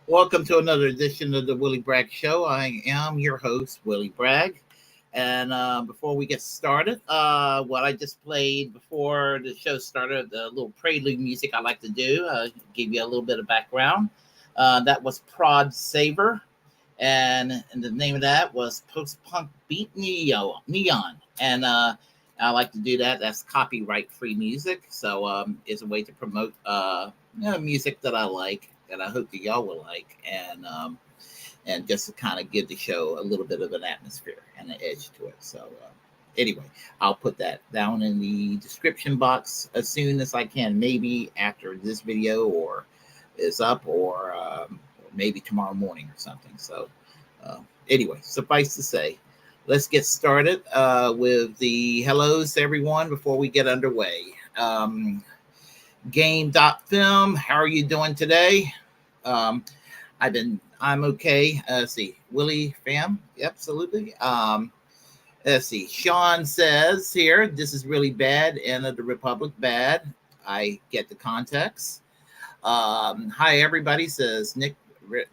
Welcome to another edition of the Willie Bragg Show. I am your host, Willie Bragg. And before we get started, what I just played before the show started, the little prelude music I like to do, give you a little bit of background. That was Prod Saver, and the name of that was Post Punk Beat Neon. And I like to do that. That's copyright free music. So it's a way to promote music that I like, that I hope that y'all will like, and just to kind of give the show a little bit of an atmosphere and an edge to it. So anyway, I'll put that down in the description box as soon as I can, maybe after this video or is up, or maybe tomorrow morning or something. So anyway, suffice to say, let's get started with the hellos to everyone before we get underway. Game.film, how are you doing today? I'm okay. Let's see, Willie fam, absolutely. Let's see, Sean says here, this is really bad, end of the Republic bad. I get the context. Hi everybody, says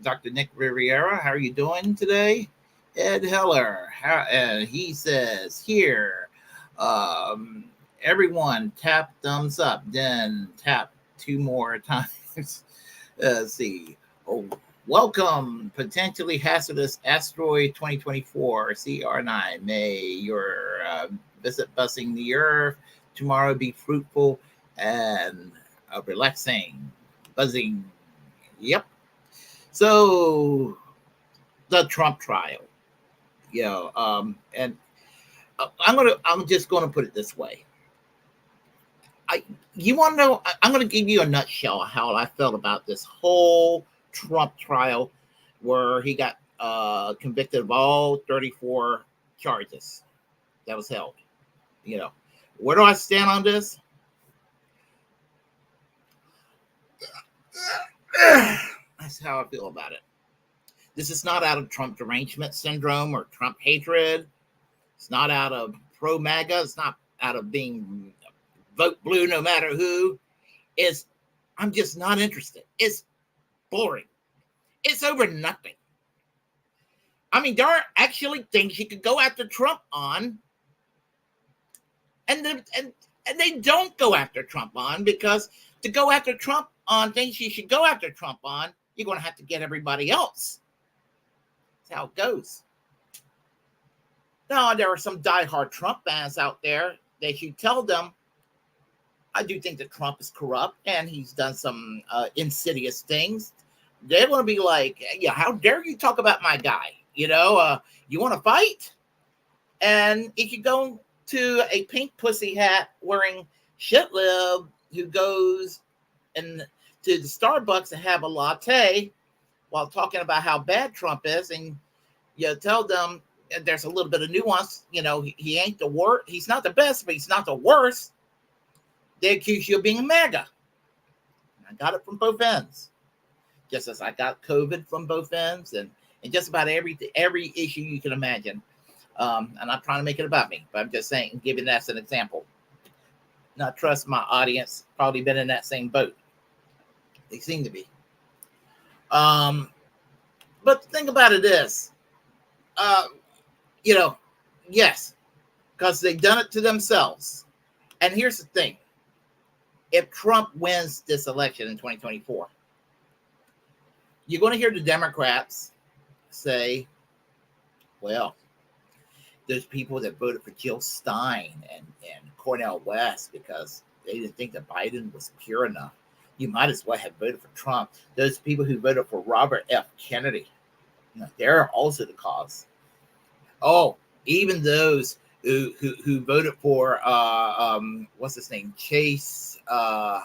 Dr. Nick Riviera, how are you doing today? Ed Heller, he says here, everyone tap thumbs up, then tap 2 more times. Let's see. Oh, welcome, potentially hazardous asteroid 2024 CR9. May your visit buzzing the Earth tomorrow be fruitful and relaxing. Buzzing. Yep. So the Trump trial, and I'm just gonna put it this way. You want to know? I'm going to give you a nutshell of how I felt about this whole Trump trial, where he got convicted of all 34 charges that was held. Where do I stand on this? That's how I feel about it. This is not out of Trump derangement syndrome or Trump hatred. It's not out of pro-MAGA. It's not out of being vote blue no matter who. I'm just not interested. It's boring. It's over nothing. I mean, there are actually things you could go after Trump on, and they don't go after Trump on, because to go after Trump on things you should go after Trump on, you're going to have to get everybody else. That's how it goes. Now, there are some diehard Trump fans out there that you tell them, I do think that Trump is corrupt and he's done some insidious things. They're going to be like, yeah, how dare you talk about my guy? You want to fight? And if you go to a pink pussy hat wearing shitlib who goes to the Starbucks and have a latte while talking about how bad Trump is, and you tell them there's a little bit of nuance, he ain't the worst. He's not the best, but he's not the worst. They accuse you of being a MAGA. I got it from both ends. Just as I got COVID from both ends, and just about every issue you can imagine. I'm not trying to make it about me, but I'm just saying, giving that as an example. Now, trust my audience, probably been in that same boat. They seem to be. But the thing about it is, yes, because they've done it to themselves. And here's the thing. If Trump wins this election in 2024, you're going to hear the Democrats say, well, there's people that voted for Jill Stein and Cornel West because they didn't think that Biden was pure enough. You might as well have voted for Trump. Those people who voted for Robert F. Kennedy, they're also the cause. Oh, even those who voted for what's his name, Chase, I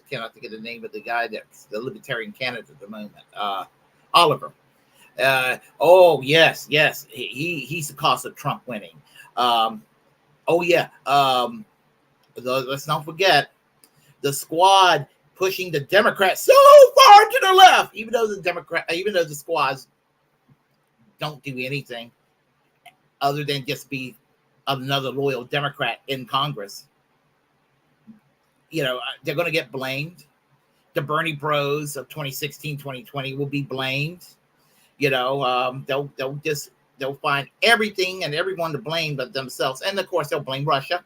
cannot think of the name of the guy that's the libertarian candidate at the moment, Oliver. Yes, he's the cause of Trump winning. Let's not forget the squad pushing the Democrats so far to the left, even though the squads don't do anything other than just be another loyal Democrat in Congress. They're going to get blamed the Bernie Bros of 2016, 2020 will be blamed. They'll find everything and everyone to blame but themselves, and of course they'll blame Russia.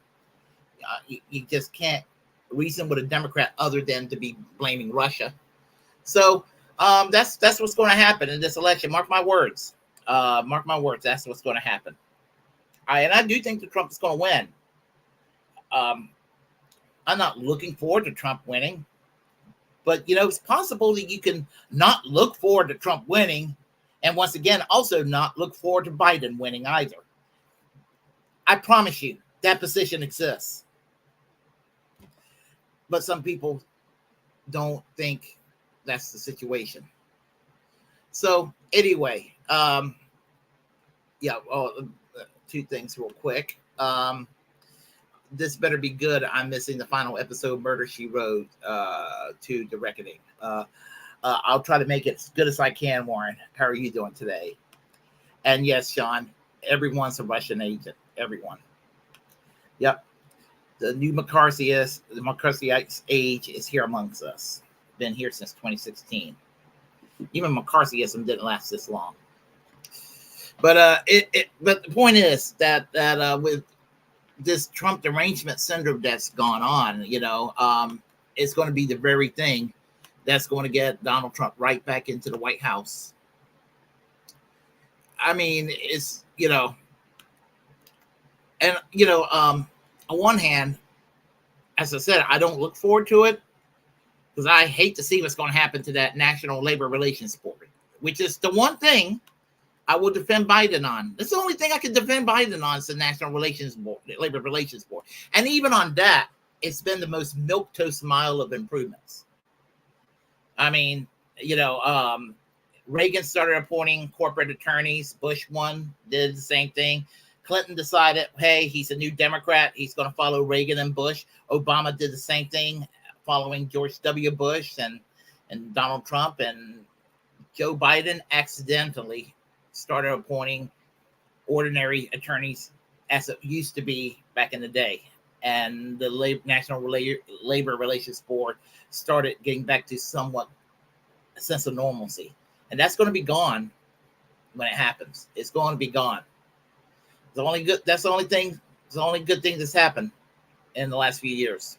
You just can't reason with a Democrat other than to be blaming Russia. So that's what's going to happen in this election. Mark my words. Mark my words. That's what's going to happen. And I do think that Trump is going to win. I'm not looking forward to Trump winning, but it's possible that you can not look forward to Trump winning, and once again also not look forward to Biden winning either. I promise you that position exists, but some people don't think that's the situation. So anyway, two things real quick. This better be good. I'm missing the final episode, Murder, She Wrote, to the Reckoning. I'll try to make it as good as I can, Warren. How are you doing today? And yes, Sean, everyone's a Russian agent. Everyone. Yep. The new McCarthyite age is here amongst us. Been here since 2016. Even McCarthyism didn't last this long. But but the point is that with this Trump derangement syndrome that's gone on, it's going to be the very thing that's going to get Donald Trump right back into the White House. I mean, it's, and, on one hand, as I said, I don't look forward to it because I hate to see what's going to happen to that National Labor Relations Board, which is the one thing I will defend Biden on. That's the only thing I can defend Biden on is the National Relations Board, Labor Relations Board. And even on that, it's been the most milquetoast mile of improvements. I mean, Reagan started appointing corporate attorneys. Bush one did the same thing. Clinton decided, hey, he's a new Democrat. He's going to follow Reagan and Bush. Obama did the same thing, following George W. Bush and Donald Trump. And Joe Biden accidentally started appointing ordinary attorneys as it used to be back in the day. And the National Labor Relations Board started getting back to somewhat a sense of normalcy. And that's going to be gone when it happens. It's going to be gone. That's the only good thing that's happened in the last few years.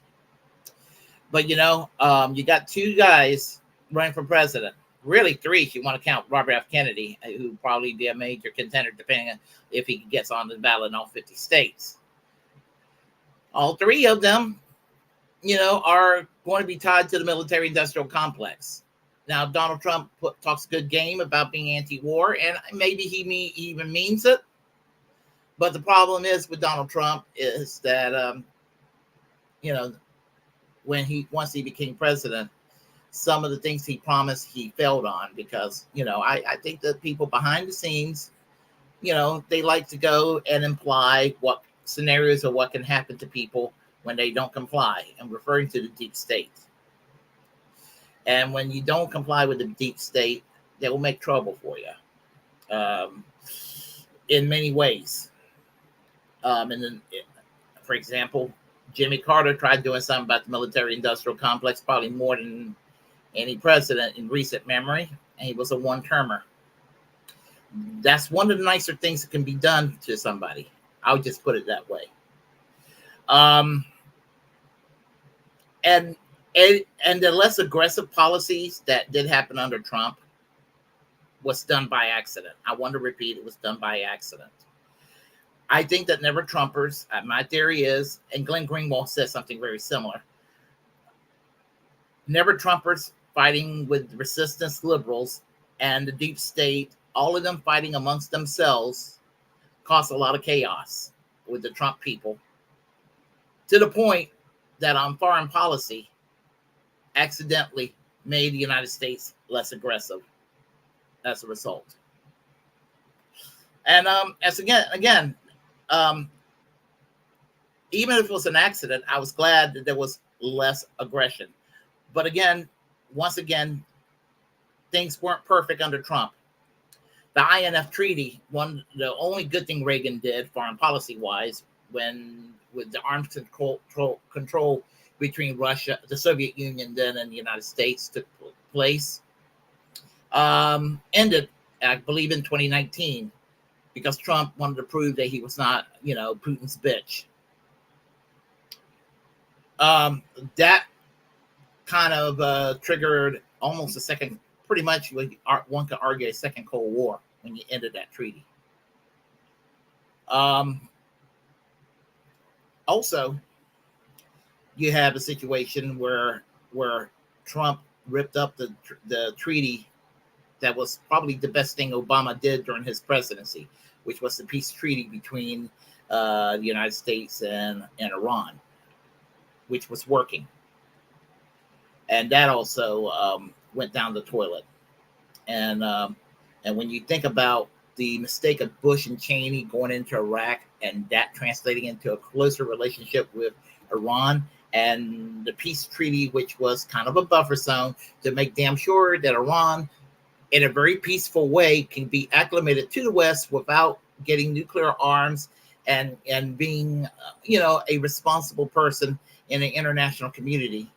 But you got two guys running for president. Really three if you want to count Robert F. Kennedy, who would probably be a major contender depending on if he gets on the ballot in all 50 states. All three of them, are going to be tied to the military-industrial complex. Now, Donald Trump talks a good game about being anti-war, and maybe he even means it. But the problem is with Donald Trump is that, once he became president, some of the things he promised he failed on because, I think that people behind the scenes, they like to go and imply what scenarios of what can happen to people when they don't comply, and referring to the deep state. And when you don't comply with the deep state, they will make trouble for you in many ways. And then, for example, Jimmy Carter tried doing something about the military-industrial complex, probably more than any president in recent memory, and he was a one-termer. That's one of the nicer things that can be done to somebody. I'll just put it that way. And the less aggressive policies that did happen under Trump was done by accident. I want to repeat, it was done by accident. I think that never Trumpers, my theory is, and Glenn Greenwald says something very similar, never Trumpers fighting with resistance liberals and the deep state, all of them fighting amongst themselves, caused a lot of chaos with the Trump people, to the point that on foreign policy accidentally made the United States less aggressive as a result. And even if it was an accident, I was glad that there was less aggression. But once again, things weren't perfect under Trump. The INF Treaty, the only good thing Reagan did, foreign policy wise, when with the arms control between Russia, the Soviet Union, then and the United States took place. Ended, I believe, in 2019 because Trump wanted to prove that he was not, Putin's bitch. That kind of triggered almost a second, pretty much one could argue a second Cold War when you ended that treaty. Also, you have a situation where Trump ripped up the treaty that was probably the best thing Obama did during his presidency, which was the peace treaty between the United States and Iran, which was working. And that also went down the toilet. And when you think about the mistake of Bush and Cheney going into Iraq and that translating into a closer relationship with Iran, and the peace treaty, which was kind of a buffer zone to make damn sure that Iran, in a very peaceful way, can be acclimated to the West without getting nuclear arms and being, a responsible person in the international community.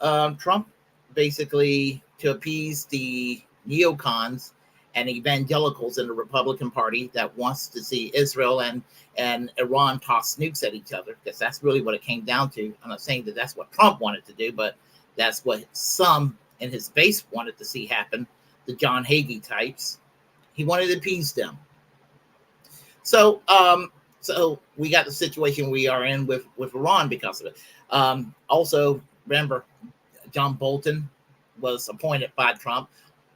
Trump, basically, to appease the neocons and evangelicals in the Republican Party that wants to see Israel and Iran toss nukes at each other, because that's really what it came down to. I'm not saying that that's what Trump wanted to do, but that's what some in his base wanted to see happen, the John Hagee types. He wanted to appease them. So we got the situation we are in with Iran because of it. Also, remember, John Bolton was appointed by Trump,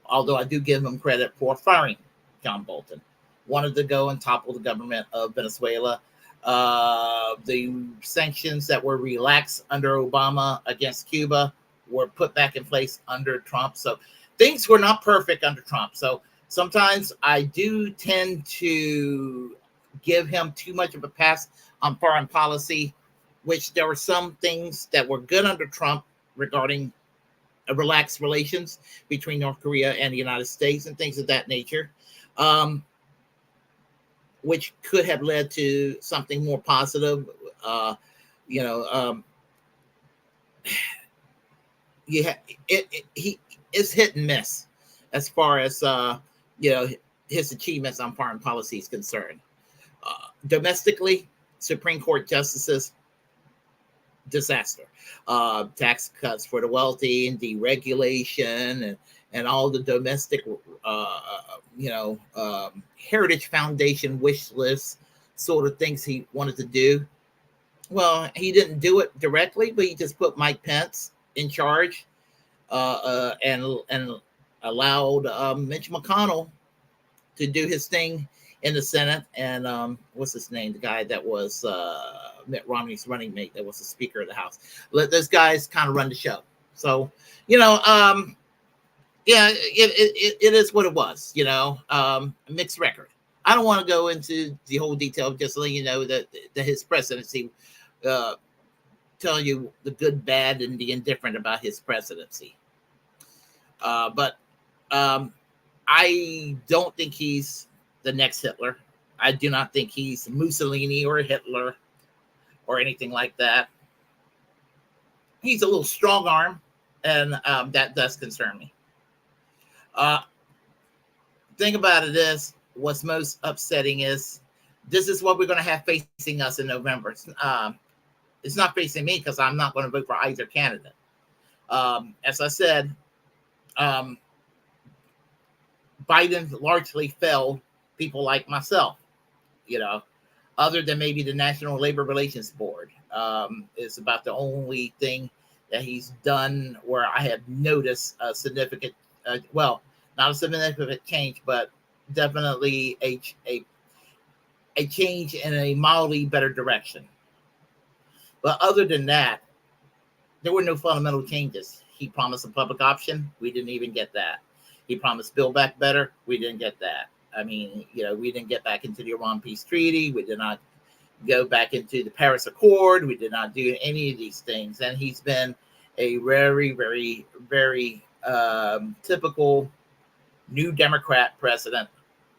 although I do give him credit for firing John Bolton. Wanted to go and topple the government of Venezuela. The sanctions that were relaxed under Obama against Cuba were put back in place under Trump. So things were not perfect under Trump. So sometimes I do tend to give him too much of a pass on foreign policy, which there were some things that were good under Trump regarding relaxed relations between North Korea and the United States and things of that nature, which could have led to something more positive. He is hit and miss as far as his achievements on foreign policy is concerned. Domestically, Supreme Court justices, disaster. Tax cuts for the wealthy and deregulation and all the domestic, Heritage Foundation wish list sort of things he wanted to do. Well, he didn't do it directly, but he just put Mike Pence in charge and allowed Mitch McConnell to do his thing in the Senate. And what's his name? The guy that was Mitt Romney's running mate, that was the Speaker of the House. Let those guys kind of run the show. So, it is what it was, mixed record. I don't want to go into the whole detail, just to let you know that his presidency, tell you the good, bad, and the indifferent about his presidency. But I don't think he's the next Hitler. I do not think he's Mussolini or Hitler or anything like that. He's a little strong arm, and that does concern me. Thing about it is, what's most upsetting is this is what we're going to have facing us in November. It's not facing me because I'm not going to vote for either candidate. As I said, Biden largely failed people like myself, other than maybe the National Labor Relations Board. It's about the only thing that he's done where I have noticed a significant, not a significant change, but definitely a change in a mildly better direction. But other than that, there were no fundamental changes. He promised a public option. We didn't even get that. He promised Build Back Better. We didn't get that. I mean, we didn't get back into the Iran peace treaty. We did not go back into the Paris Accord. We did not do any of these things. And he's been a very, very, very typical New Democrat president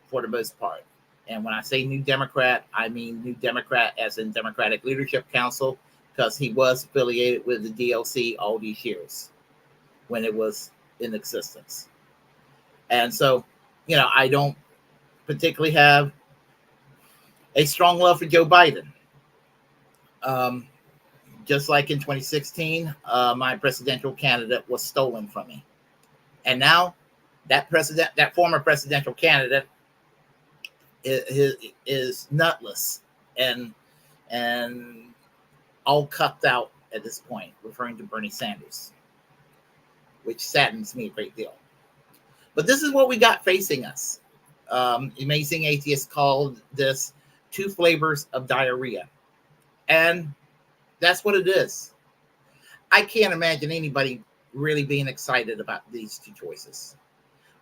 for the most part. And when I say New Democrat, I mean New Democrat as in Democratic Leadership Council, because he was affiliated with the DLC all these years when it was in existence. And so, I don't particularly have a strong love for Joe Biden. Just like in 2016, my presidential candidate was stolen from me. And now that former presidential candidate is nutless and all cucked out at this point, referring to Bernie Sanders, which saddens me a great deal. But this is what we got facing us. Amazing Atheist called this 2 flavors of diarrhea. And that's what it is. I can't imagine anybody really being excited about these 2 choices.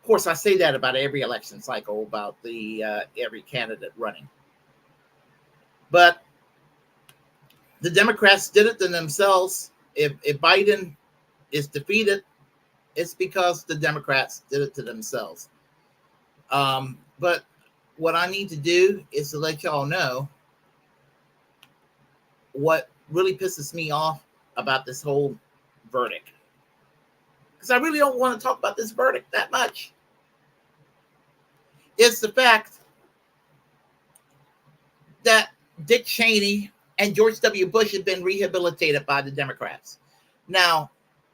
Of course, I say that about every election cycle, about the every candidate running. But the Democrats did it to themselves. If Biden is defeated, it's because the Democrats did it to themselves. But what I need to do is to let y'all know what really pisses me off about this whole verdict. Because I really don't want to talk about this verdict that much. It's the fact that Dick Cheney and George W. Bush have been rehabilitated by the Democrats. Now,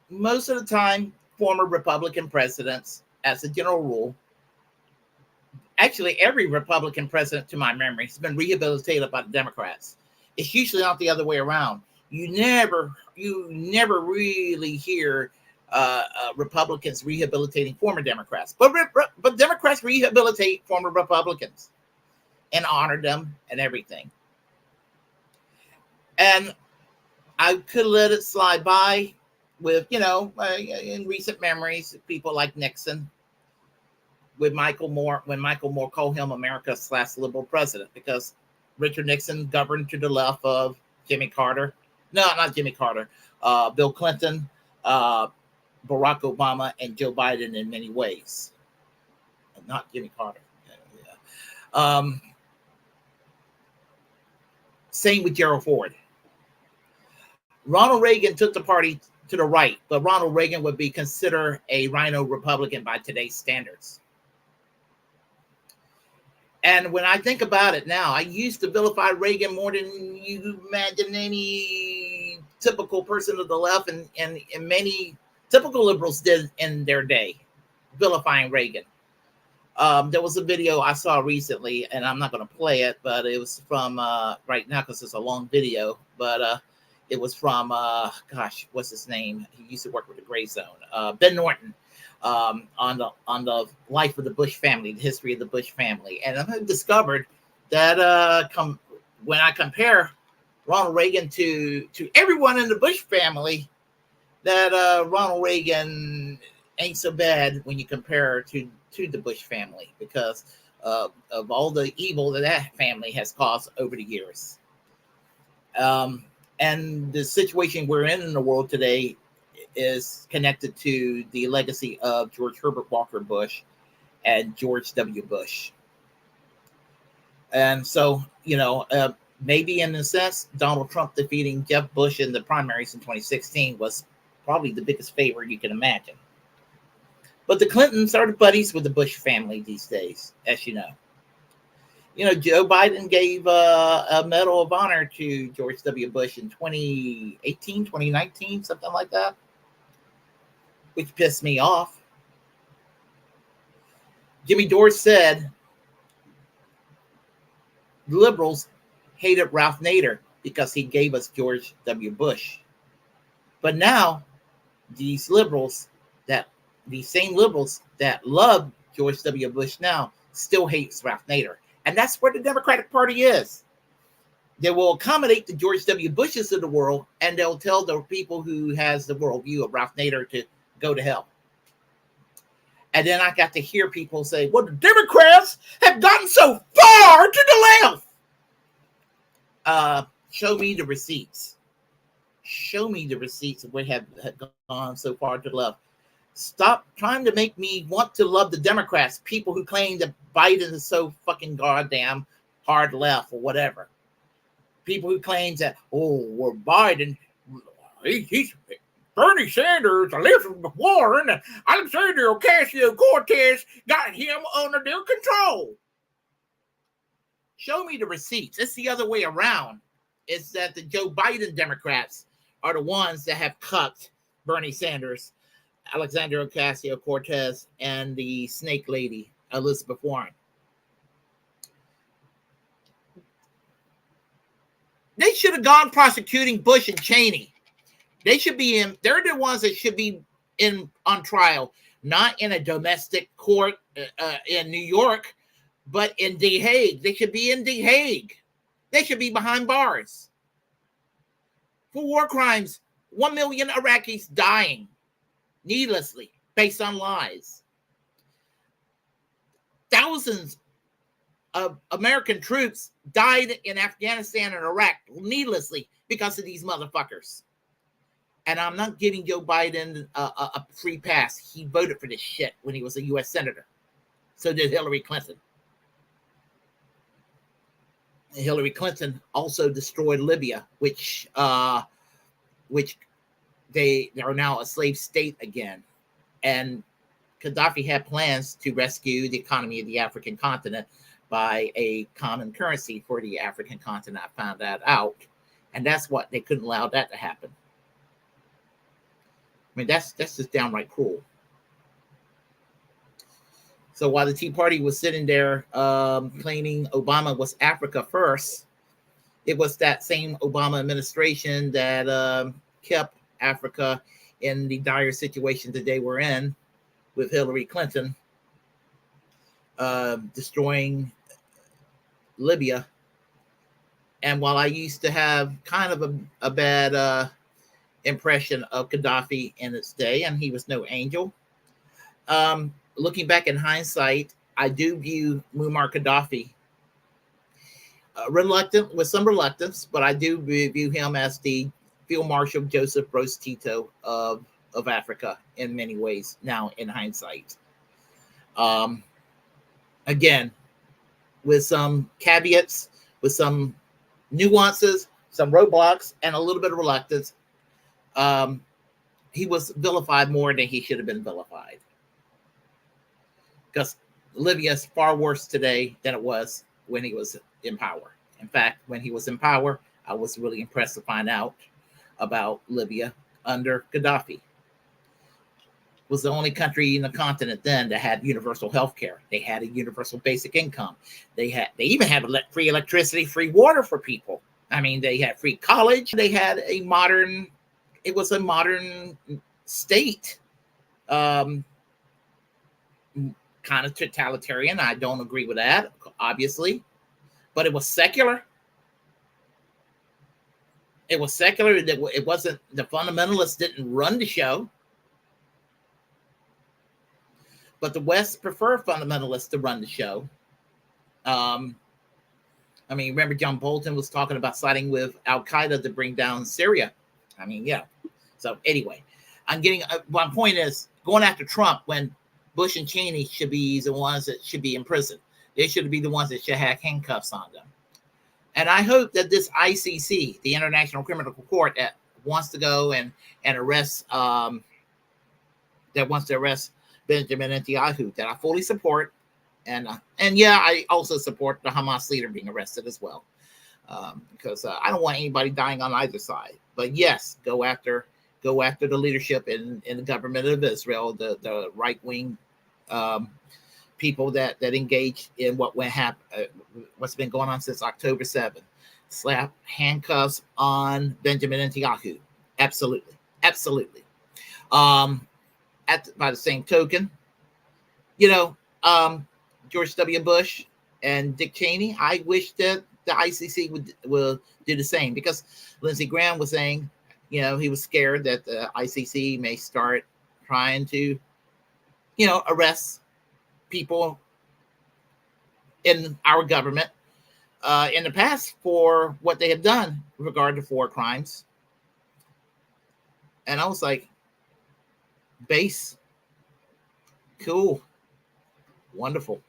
most of the time, former Republican presidents, as a general rule, actually every Republican president to my memory has been rehabilitated by the Democrats. It's usually not the other way around. You never really hear Republicans rehabilitating former Democrats, but Democrats rehabilitate former Republicans and honor them and everything. And I could let it slide by with, in recent memories, people like Nixon, with Michael Moore, when Michael Moore called him America's last liberal president, because Richard Nixon governed to the left of Jimmy Carter. No, not Jimmy Carter. Bill Clinton, Barack Obama, and Joe Biden in many ways. Not Jimmy Carter. Yeah. Same with Gerald Ford. Ronald Reagan took the party to the right, but Ronald Reagan would be considered a rhino Republican by today's standards. And when I think about it now, I used to vilify Reagan more than you imagine any typical person of the left and many typical liberals did in their day, vilifying Reagan. There was a video I saw recently, and I'm not going to play it, but it was from right now because it's a long video, but it was from, what's his name? He used to work with the Gray Zone, Ben Norton. On the life of the Bush family, the history of the Bush family. And I've discovered that when I compare Ronald Reagan to everyone in the Bush family, that Ronald Reagan ain't so bad when you compare her to the Bush family, because of all the evil that family has caused over the years. And the situation we're in the world today is connected to the legacy of George Herbert Walker Bush and George W. Bush. And so, maybe in a sense, Donald Trump defeating Jeb Bush in the primaries in 2016 was probably the biggest favor you can imagine. But the Clintons are the buddies with the Bush family these days, as you know. Joe Biden gave a Medal of Honor to George W. Bush in 2018, 2019, something like that, which pissed me off. Jimmy Dore said liberals hated Ralph Nader because he gave us George W. Bush. But now these same liberals that love George W. Bush now still hates Ralph Nader. And that's where the Democratic Party is. They will accommodate the George W. Bushes of the world, and they'll tell the people who has the worldview of Ralph Nader to go to hell. And then I got to hear people say, well, the Democrats have gotten so far to the left. Show me the receipts. Show me the receipts of what have gone so far to the left. Stop trying to make me want to love the Democrats, people who claim that Biden is so fucking goddamn hard left or whatever. people who claim that, oh, well, Biden, he's Bernie Sanders, Elizabeth Warren, and Alexandria Ocasio-Cortez got him under their control. Show me the receipts. It's the other way around. It's that the Joe Biden Democrats are the ones that have cut Bernie Sanders, Alexandria Ocasio-Cortez, and the snake lady, Elizabeth Warren. They should have gone prosecuting Bush and Cheney. They should be in. They're the ones that should be in on trial, not in a domestic court in New York, but in The Hague. They should be in The Hague. They should be behind bars for war crimes. 1 million Iraqis dying needlessly based on lies. Thousands of American troops died in Afghanistan and Iraq needlessly because of these motherfuckers. And I'm not giving Joe Biden a free pass. He voted for this shit when he was a U.S. Senator. So did Hillary Clinton. Hillary Clinton also destroyed Libya, which they are now a slave state again. And Gaddafi had plans to rescue the economy of the African continent by a common currency for the African continent. I found that out. And that's what they couldn't allow that to happen. I mean, that's just downright cruel. So while the Tea Party was sitting there claiming Obama was Africa first, it was that same Obama administration that kept Africa in the dire situation that they were in with Hillary Clinton destroying Libya. And while I used to have kind of a bad impression of Gaddafi in its day, and he was no angel, looking back in hindsight, I do view Muammar Gaddafi with some reluctance, but I do view him as the Field Marshal Joseph Broz Tito of Africa in many ways now in hindsight. Again, with some caveats, with some nuances, some roadblocks, and a little bit of reluctance. He was vilified more than he should have been vilified. Because Libya is far worse today than it was when he was in power. In fact, when he was in power, I was really impressed to find out about Libya under Gaddafi. It was the only country in the continent then that had universal health care. They had a universal basic income. They even had free electricity, free water for people. I mean, they had free college. They had it was a modern state. Kind of totalitarian. I don't agree with that, obviously, but it was secular. It was secular. It wasn't, the fundamentalists didn't run the show, but the West prefer fundamentalists to run the show. I mean, remember John Bolton was talking about siding with Al Qaeda to bring down Syria. I mean, yeah. So anyway, my point is going after Trump when Bush and Cheney should be the ones that should be in prison. They should be the ones that should have handcuffs on them. And I hope that this ICC, the International Criminal Court, that wants to go and arrest, that wants to arrest Benjamin Netanyahu, that I fully support. And yeah, I also support the Hamas leader being arrested as well, because I don't want anybody dying on either side. But yes, go after the leadership in the government of Israel, the right wing people that engage in what's been going on since October 7th. Slap handcuffs on Benjamin Netanyahu. Absolutely. By the same token, George W. Bush and Dick Cheney, I wish that the ICC will do the same, because Lindsey Graham was saying, he was scared that the ICC may start trying to, arrest people in our government in the past for what they have done with regard to war crimes. And I was like, base, cool, wonderful.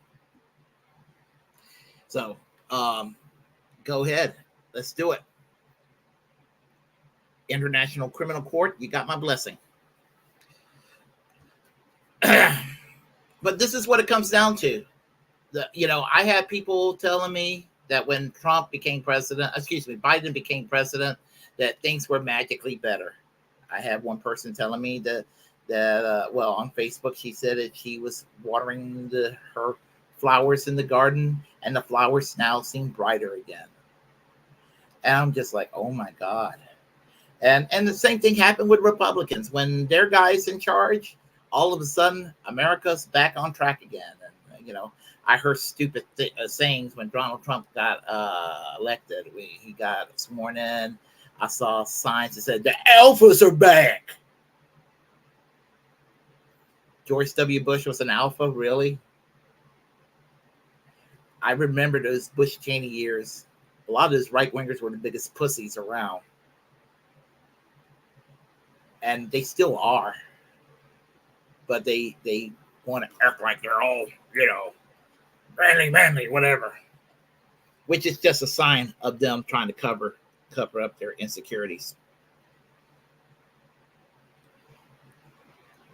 So go ahead. Let's do it. International Criminal Court, you got my blessing. But this is what it comes down to. I had people telling me that when Biden became president, that things were magically better. I had one person telling me that on Facebook, she said that she was watering her flowers in the garden, and the flowers now seem brighter again. And I'm just like, oh my God. And the same thing happened with Republicans. When their guy's in charge, all of a sudden, America's back on track again. And, I heard stupid sayings when Donald Trump got elected. He got sworn in. I saw signs that said, the alphas are back. George W. Bush was an alpha, really? I remember those Bush Cheney years. A lot of those right-wingers were the biggest pussies around. And they still are. But they want to act like they're all, manly, whatever. Which is just a sign of them trying to cover up their insecurities.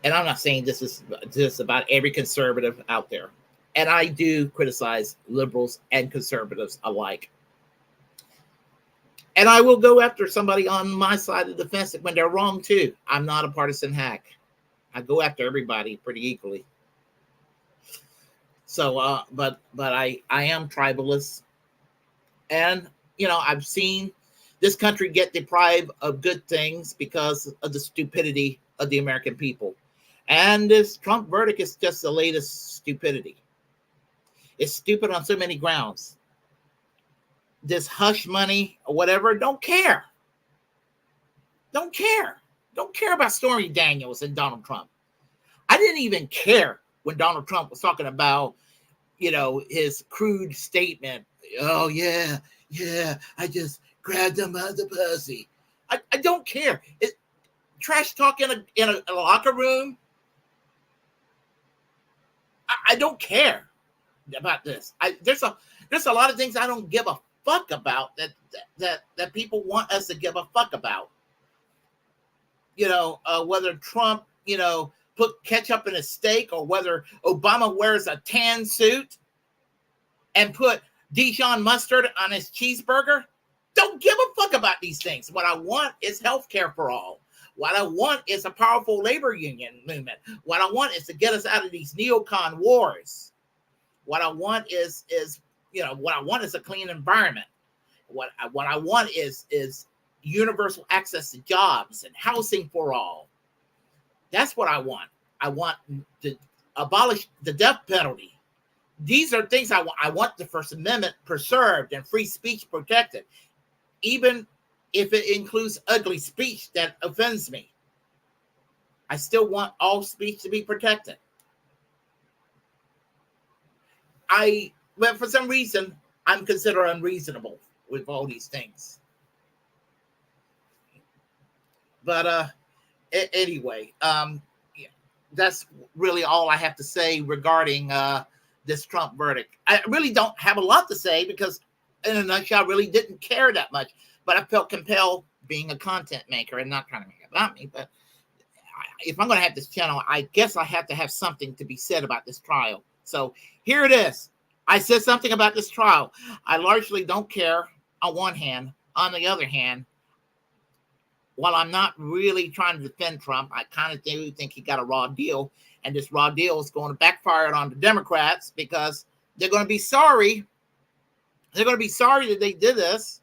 And I'm not saying this is about every conservative out there. And I do criticize liberals and conservatives alike. And I will go after somebody on my side of the fence when they're wrong too. I'm not a partisan hack. I go after everybody pretty equally. So, but I am tribalist. And, I've seen this country get deprived of good things because of the stupidity of the American people. And this Trump verdict is just the latest stupidity. It's stupid on so many grounds. This hush money or whatever, don't care. Don't care. Don't care about Stormy Daniels and Donald Trump. I didn't even care when Donald Trump was talking about, his crude statement. Oh, yeah, I just grabbed him by the pussy. I don't care. Trash talk in a locker room. I don't care about this. There's a lot of things I don't give a fuck about that people want us to give a fuck about. Whether Trump, put ketchup in a steak, or whether Obama wears a tan suit and put Dijon mustard on his cheeseburger. Don't give a fuck about these things. What I want is healthcare for all. What I want is a powerful labor union movement. What I want is to get us out of these neocon wars. What I want is a clean environment. What I want is universal access to jobs and housing for all. That's what I want. I want to abolish the death penalty. These are things I want. I want the First Amendment preserved and free speech protected, even if it includes ugly speech that offends me. I still want all speech to be protected. But for some reason, I'm considered unreasonable with all these things. But anyway, that's really all I have to say regarding this Trump verdict. I really don't have a lot to say because, in a nutshell, I really didn't care that much. But I felt compelled, being a content maker, and not trying to make it about me. But if I'm going to have this channel, I guess I have to have something to be said about this trial. So here it is. I said something about this trial. I largely don't care on one hand. On the other hand, while I'm not really trying to defend Trump, I kind of do think he got a raw deal. And this raw deal is going to backfire on the Democrats because they're going to be sorry. They're going to be sorry that they did this.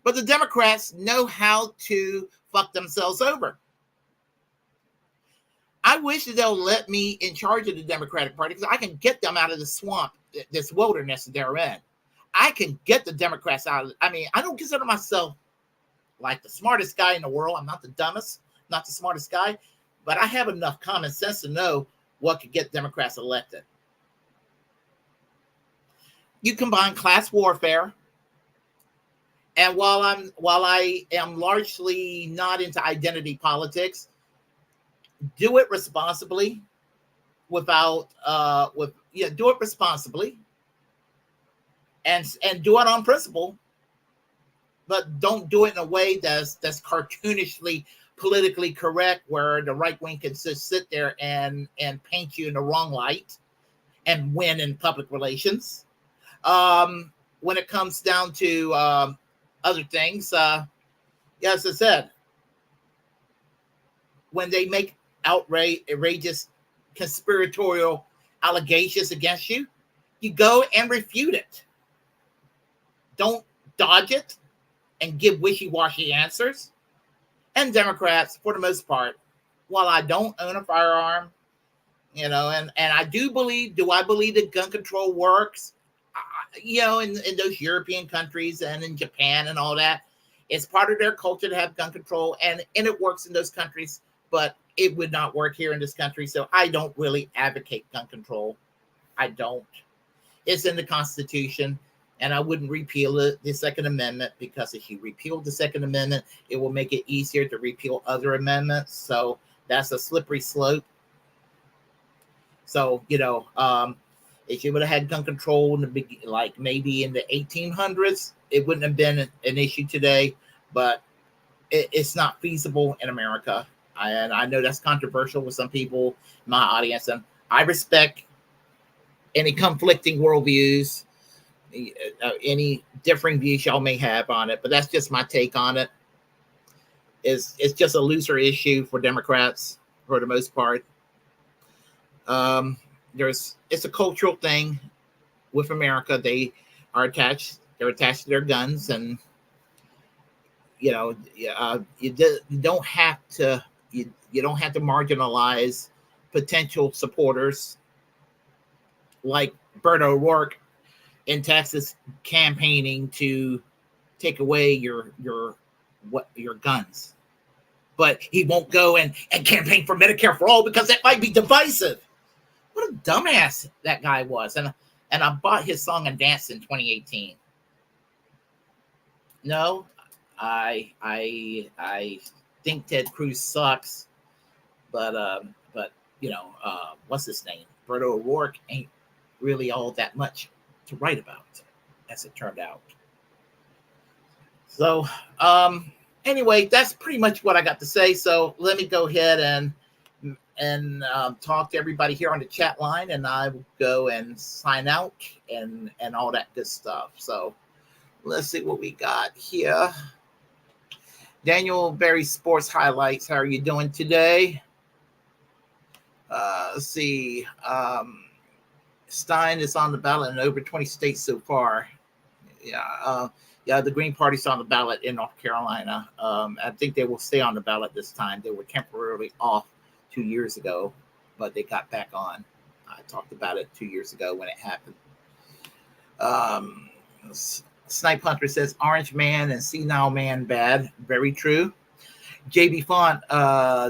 But the Democrats know how to fuck themselves over. I wish that they'll let me in charge of the Democratic Party because I can get them out of the swamp, this wilderness that they're in. I can get the Democrats out of it. I mean, I don't consider myself like the smartest guy in the world. I'm not the dumbest, not the smartest guy, but I have enough common sense to know what could get Democrats elected. You combine class warfare, and while I am largely not into identity politics, do it responsibly do it responsibly and do it on principle. but don't do it in a way that's cartoonishly politically correct, where the right wing can just sit there and paint you in the wrong light and win in public relations. When it comes down to other things, as I said, when they make outrageous conspiratorial allegations against you, you go and refute it. Don't dodge it and give wishy-washy answers. And Democrats, for the most part, while I don't own a firearm, and I do I believe that gun control works? In those European countries and in Japan and all that, it's part of their culture to have gun control, and it works in those countries, but it would not work here in this country. So I don't really advocate gun control. I don't. It's in the Constitution, and I wouldn't repeal it, the Second Amendment, because if you repeal the Second Amendment, it will make it easier to repeal other amendments. So that's a slippery slope. So, if you would have had gun control in the like maybe in the 1800s, it wouldn't have been an issue today, but it's not feasible in America. And I know that's controversial with some people in my audience, and I respect any conflicting worldviews, any differing views y'all may have on it, but that's just my take on it. It's just a looser issue for Democrats for the most part. It's a cultural thing with America. They're attached to their guns, and you don't have to marginalize potential supporters like Beto O'Rourke in Texas campaigning to take away your guns, but he won't go and campaign for Medicare for all because that might be divisive. What a dumbass that guy was. And I bought his song and danced in 2018. No, I think Ted Cruz sucks, but what's his name? Beto O'Rourke ain't really all that much to write about, as it turned out. So anyway, that's pretty much what I got to say. So let me go ahead and talk to everybody here on the chat line, and I will go and sign out and all that good stuff. So let's see what we got here. Daniel Berry Sports Highlights. How are you doing today? Let's see. Stein is on the ballot in over 20 states so far. Yeah, the Green Party's on the ballot in North Carolina. I think they will stay on the ballot this time. They were temporarily off 2 years ago, but they got back on. I talked about it 2 years ago when it happened. Snipe Hunter says Orange Man and Senile Man bad. Very true. JB Font,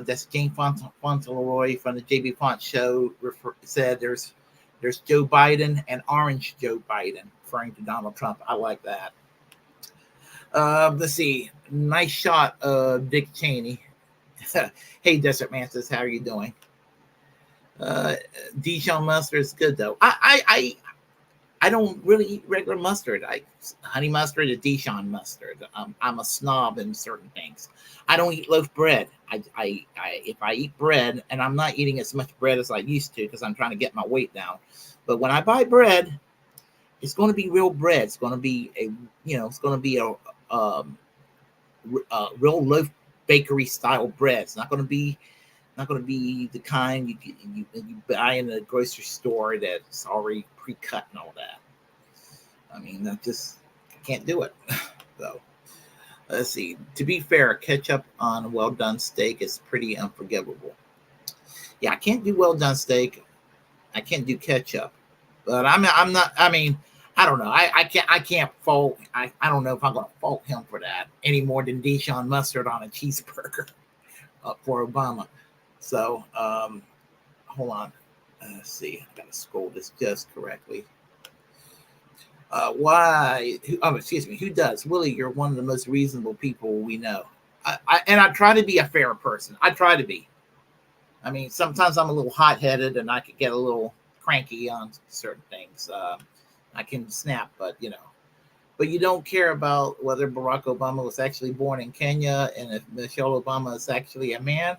that's Jane Fauntleroy from the JB Font show, said there's Joe Biden and Orange Joe Biden, referring to Donald Trump. I like that. Let's see. Nice shot of Dick Cheney. Hey, Desert Man says, how are you doing? Dijon mustard is good though. I don't really eat regular mustard. Honey mustard or Dijon mustard. I'm a snob in certain things. I don't eat loaf bread. If I eat bread, and I'm not eating as much bread as I used to because I'm trying to get my weight down. But when I buy bread, it's going to be real bread. It's going to be a real loaf bakery style bread. It's not going to be the kind you buy in the grocery store that's already pre-cut and all that. I mean, I just can't do it. So let's see. To be fair, ketchup on a well done steak is pretty unforgivable. Yeah, I can't do well done steak. I can't do ketchup. But I'm not. I mean, I don't know. I can't fault. I don't know if I'm going to fault him for that any more than Dijon mustard on a cheeseburger for Obama. So, hold on. Let's see. I got to scroll this just correctly. Why? Excuse me. Who does? Willie, you're one of the most reasonable people we know. I try to be a fair person. I try to be. I mean, sometimes I'm a little hot-headed and I could get a little cranky on certain things. I can snap, but but you don't care about whether Barack Obama was actually born in Kenya and if Michelle Obama is actually a man.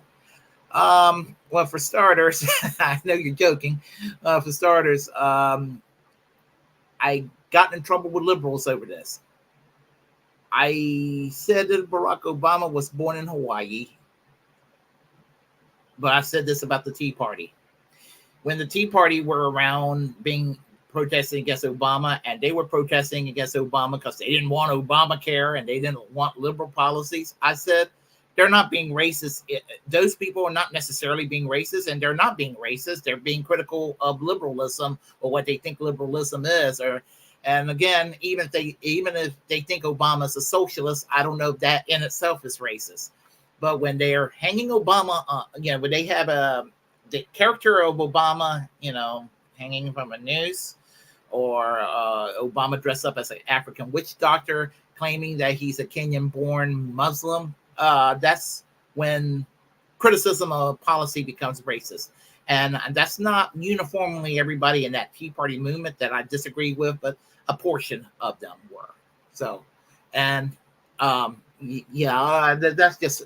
Well, for starters, I know you're joking. For starters, I got in trouble with liberals over this. I said that Barack Obama was born in Hawaii, but I said this about the Tea Party. When the Tea Party were around being protesting against Obama, and they were protesting against Obama because they didn't want Obamacare and they didn't want liberal policies, I said, they're not being racist. Those people are not necessarily being racist, and they're not being racist. They're being critical of liberalism or what they think liberalism is. And again, even if they think Obama's a socialist, I don't know if that in itself is racist. But when they're hanging Obama, when they have the character of Obama, hanging from a noose, or Obama dressed up as an African witch doctor, claiming that he's a Kenyan-born Muslim, that's when criticism of policy becomes racist. And that's not uniformly everybody in that Tea Party movement that I disagree with, but a portion of them were. So, and that's just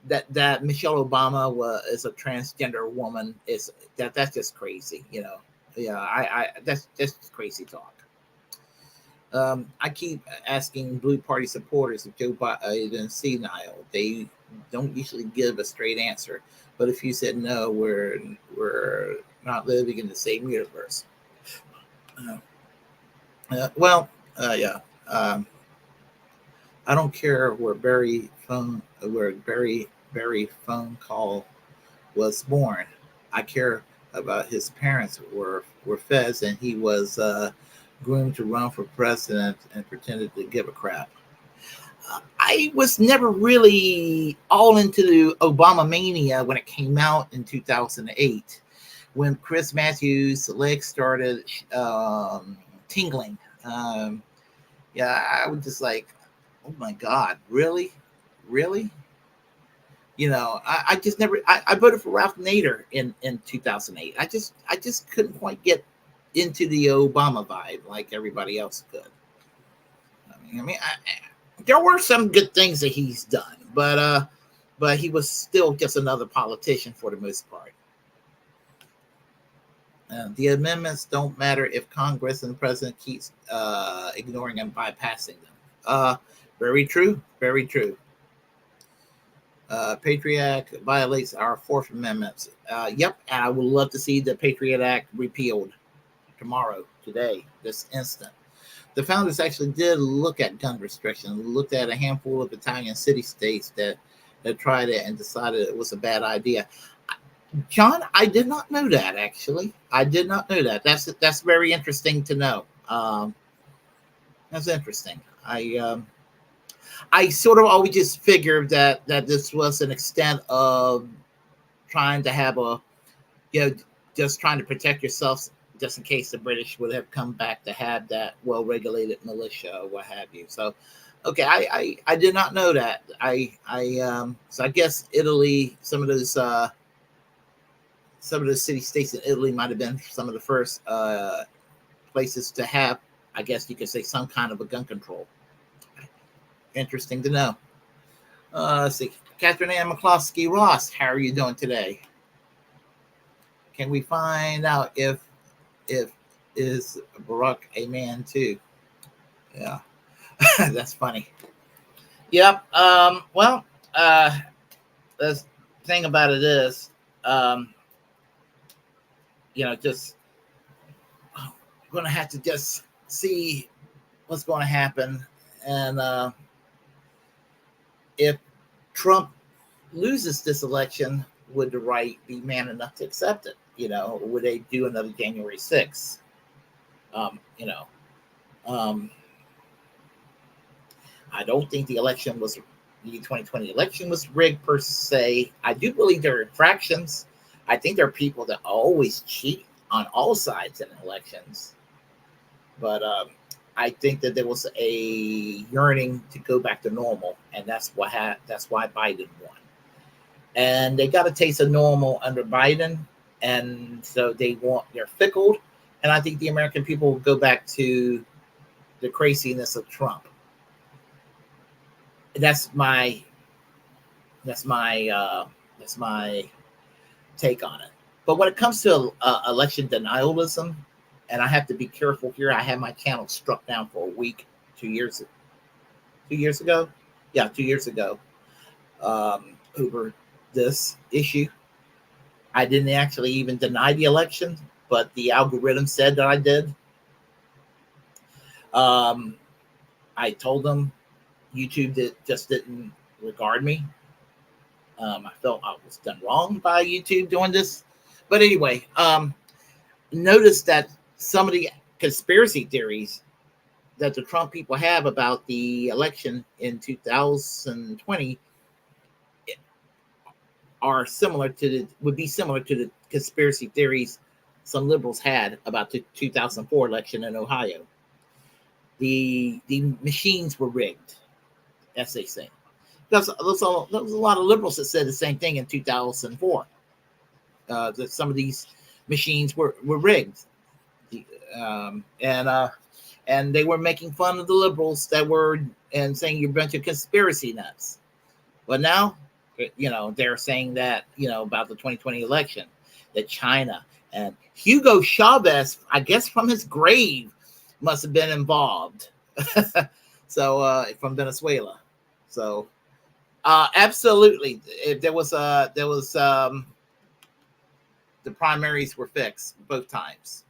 that Michelle Obama is a transgender woman. That's just crazy, that's just crazy talk. I keep asking Blue Party supporters if Joe Biden is senile. They don't usually give a straight answer. But if you said no, we're not living in the same universe. Yeah. I don't care where Barry phone call was born. I care about his parents were feds, and he was groomed to run for president and pretended to give a crap. I was never really all into the Obama mania when it came out in 2008, when Chris Matthews' legs started tingling. I was just like, oh my God, really? I just never. I voted for Ralph Nader in 2008. I just couldn't quite get into the Obama vibe like everybody else could. There were some good things that he's done, but he was still just another politician for the most part. The amendments don't matter if Congress and the president keeps ignoring and bypassing them. Very true. Patriot Act violates our Fourth Amendment. Yep, and I would love to see the Patriot Act repealed tomorrow, today, this instant. The founders actually did look at gun restrictions, looked at a handful of Italian city-states that tried it and decided it was a bad idea. John, I did not know that, actually. I did not know that. That's very interesting to know. That's interesting. I sort of always just figured that this was an extent of trying to have just trying to protect yourself, just in case the British would have come back to have that well-regulated militia or what have you. So, okay, I did not know that. So I guess Italy, some of those city-states in Italy might have been some of the first places to have, I guess you could say, some kind of a gun control. Interesting to know. Let's see. Catherine Ann McCloskey Ross, how are you doing today? Can we find out if is Barack a man too? Yeah, that's funny. Yep. Well, the thing about it is, just we're gonna have to just see what's going to happen, and if Trump loses this election, would the right be man enough to accept it? Would they do another January 6th? I don't think the 2020 election was rigged per se. I do believe there are infractions. I think there are people that always cheat on all sides in elections. But I think that there was a yearning to go back to normal, and that's why Biden won. And they got a taste of normal under Biden, and so they're fickle. And I think the American people will go back to the craziness of Trump. That's my that's my that's my take on it. But when it comes to election denialism, and I have to be careful here, I had my channel struck down for a week 2 years ago. Yeah, 2 years ago, over this issue. I didn't actually even deny the election, but the algorithm said that I did. I told them YouTube just didn't regard me. I felt I was done wrong by YouTube doing this. But anyway, notice that some of the conspiracy theories that the Trump people have about the election in 2020 would be similar to the conspiracy theories some liberals had about the 2004 election in Ohio. The machines were rigged, as they say. Because there was a lot of liberals that said the same thing in 2004. That some of these machines were rigged, and they were making fun of the liberals that were and saying you're a bunch of conspiracy nuts. But now, they're saying that about the 2020 election, that China and Hugo Chavez, I guess from his grave, must have been involved. So from Venezuela. So absolutely, there was the primaries were fixed both times.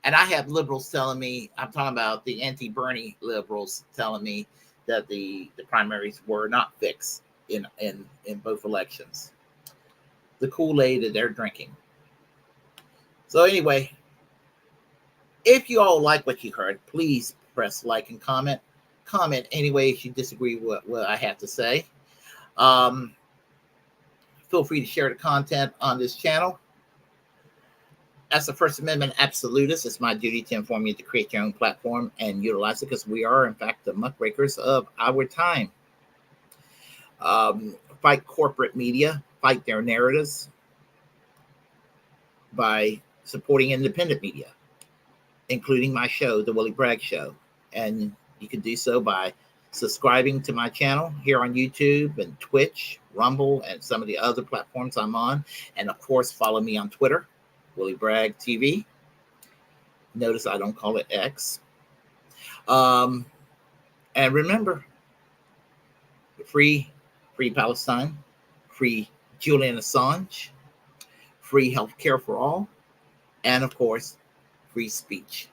And I have liberals telling me, I'm talking about the anti-Bernie liberals telling me that the primaries were not fixed in both elections. The Kool-Aid that they're drinking. So anyway, if you all like what you heard, please press like and comment. Comment anyway if you disagree with what I have to say. Feel free to share the content on this channel. As a First Amendment absolutist, it's my duty to inform you to create your own platform and utilize it, because we are, in fact, the muckrakers of our time. Fight corporate media, fight their narratives by supporting independent media, including my show, The Willie Bragg Show. And you can do so by subscribing to my channel here on YouTube and Twitch, Rumble, and some of the other platforms I'm on. And of course, follow me on Twitter, Willie Bragg TV. Notice I don't call it X. And remember, free Palestine, free Julian Assange, free healthcare for all, and of course, free speech.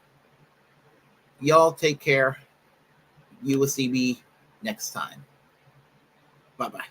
Y'all take care. You will see me next time. Bye-bye.